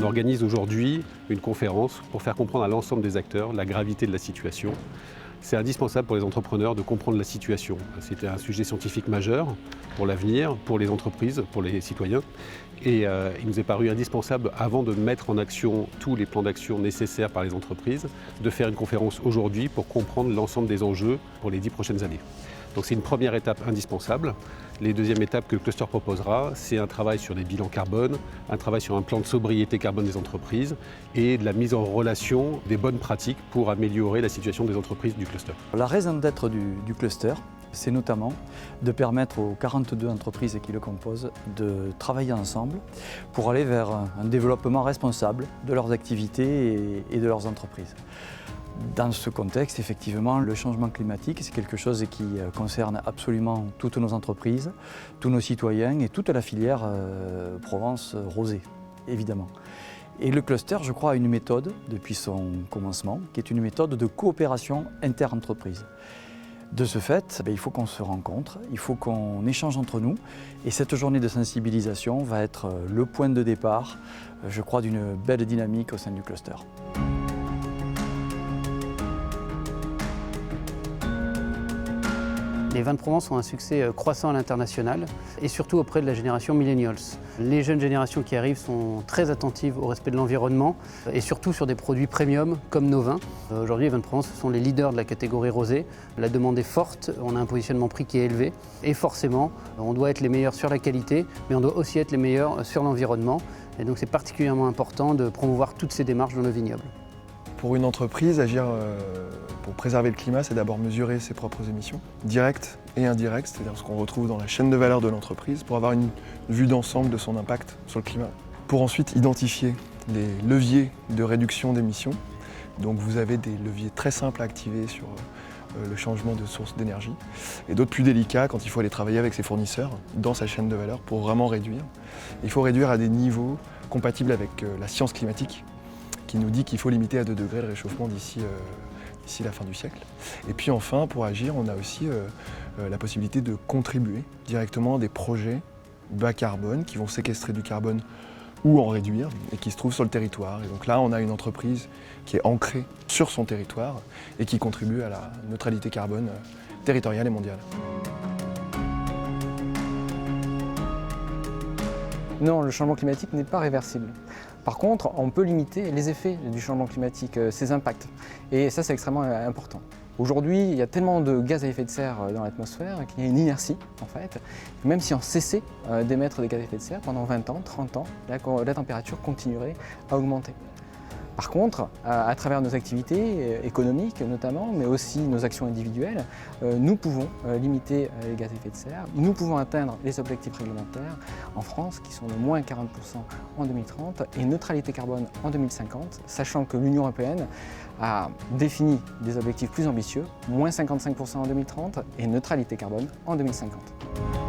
organise aujourd'hui une conférence pour faire comprendre à l'ensemble des acteurs la gravité de la situation. C'est indispensable pour les entrepreneurs de comprendre la situation. C'est un sujet scientifique majeur pour l'avenir, pour les entreprises, pour les citoyens. Et il nous est paru indispensable, avant de mettre en action tous les plans d'action nécessaires par les entreprises, de faire une conférence aujourd'hui pour comprendre l'ensemble des enjeux pour les 10 prochaines années. Donc c'est une première étape indispensable. Les deuxièmes étapes que le cluster proposera, c'est un travail sur les bilans carbone, un travail sur un plan de sobriété carbone des entreprises et de la mise en relation des bonnes pratiques pour améliorer la situation des entreprises du cluster. La raison d'être du cluster, c'est notamment de permettre aux 42 entreprises qui le composent de travailler ensemble pour aller vers un développement responsable de leurs activités et de leurs entreprises. Dans ce contexte, effectivement, le changement climatique, c'est quelque chose qui concerne absolument toutes nos entreprises, tous nos citoyens et toute la filière Provence rosée, évidemment. Et le cluster, je crois, a une méthode, depuis son commencement, qui est une méthode de coopération inter-entreprise. De ce fait, il faut qu'on se rencontre, il faut qu'on échange entre nous. Et cette journée de sensibilisation va être le point de départ, je crois, d'une belle dynamique au sein du cluster. Les vins de Provence ont un succès croissant à l'international et surtout auprès de la génération millennials. Les jeunes générations qui arrivent sont très attentives au respect de l'environnement et surtout sur des produits premium comme nos vins. Aujourd'hui, les vins de Provence sont les leaders de la catégorie rosée. La demande est forte, on a un positionnement prix qui est élevé et forcément, on doit être les meilleurs sur la qualité, mais on doit aussi être les meilleurs sur l'environnement. Et donc c'est particulièrement important de promouvoir toutes ces démarches dans nos vignobles. Pour une entreprise, agir pour préserver le climat, c'est d'abord mesurer ses propres émissions, directes et indirectes, c'est-à-dire ce qu'on retrouve dans la chaîne de valeur de l'entreprise, pour avoir une vue d'ensemble de son impact sur le climat. Pour ensuite identifier des leviers de réduction d'émissions. Donc vous avez des leviers très simples à activer sur le changement de source d'énergie, et d'autres plus délicats quand il faut aller travailler avec ses fournisseurs dans sa chaîne de valeur pour vraiment réduire. Il faut réduire à des niveaux compatibles avec la science climatique, qui nous dit qu'il faut limiter à 2 degrés le réchauffement d'ici la fin du siècle. Et puis enfin, pour agir, on a aussi la possibilité de contribuer directement à des projets bas carbone qui vont séquestrer du carbone ou en réduire et qui se trouvent sur le territoire. Et donc là, on a une entreprise qui est ancrée sur son territoire et qui contribue à la neutralité carbone territoriale et mondiale. Non, le changement climatique n'est pas réversible. Par contre, on peut limiter les effets du changement climatique, ses impacts. Et ça, c'est extrêmement important. Aujourd'hui, il y a tellement de gaz à effet de serre dans l'atmosphère qu'il y a une inertie, en fait. Même si on cessait d'émettre des gaz à effet de serre pendant 20 ans, 30 ans, la température continuerait à augmenter. Par contre, à travers nos activités économiques notamment, mais aussi nos actions individuelles, nous pouvons limiter les gaz à effet de serre, nous pouvons atteindre les objectifs réglementaires en France qui sont de moins 40% en 2030 et neutralité carbone en 2050, sachant que l'Union européenne a défini des objectifs plus ambitieux, moins 55% en 2030 et neutralité carbone en 2050.